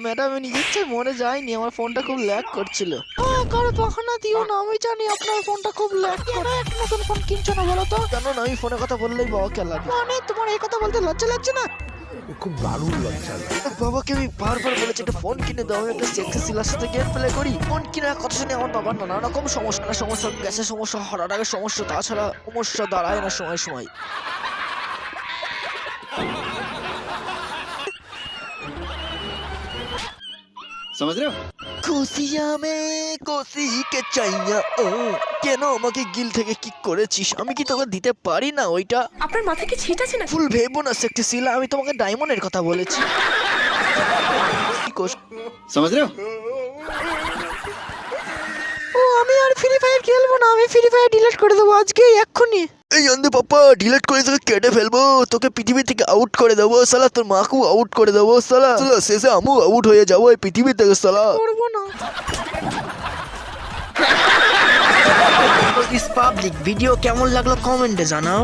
Madam আমি নিজের ইচ্ছায় মরে যাইনি, আমার ফোনটা খুব ল্যাগ করছিল। কারো বাহানা দিও না, আমি জানি আপনার ফোনটা খুব ল্যাগ করে। একটা নতুন ফোন কিনছো না বলো তো? জানো না আমি ফোনের কথা বললেই বাবাকে লাগে। মানে তোমার এই কথা বলতে লজ্জা লাগছে না? খুব দারুণ লজ্জা লাগে। বাবাকে আমি বারবার বলেছি একটা ফোন কিনে দাও, আমি একটা সেক্সি সিলার সাথে গেম প্লে করি। ফোন কেনার কথা শুনে আমার বাবার নানা রকম সমস্যা, গ্যাসের সমস্যা, হার্ট অ্যাটাকের সমস্যা, তাছাড়া সমস্যা দাঁড়ায় না সময় সময়। समझ रहे हो? খুশিয়া মে কোসি কে চাইয়া ও, কেন আমাকে গিল থেকে কি করেছিস? আমি কি তোকে দিতে পারি না ওইটা? আপনার মাথা কি ছিট আছে না? ফুল ভেবো না সেক্সি সিলা, আমি তোমাকে ডায়মন্ডের কথা বলেছি। কি করছ? समझ रहे हो? ও আমি আর ফ্রি ফায়ার খেলবো না, আমি ফ্রি ফায়ার ডিলিট করে দেবো আজকে এক্ষুনি। এই অন্ধে পাপা, ডিলিট করে তোকে কেটে ফেলবো, তোকে পৃথিবী থেকে আউট করে দেবো সালা, তোর মাকেও আউট করে দেবো সালা, সালা শেষে আমিও আউট হয়ে যাবো এই পৃথিবী থেকে সালা। করবো না। ইস পাবলিক ভিডিও কেমন লাগলো কমেন্টে জানাও।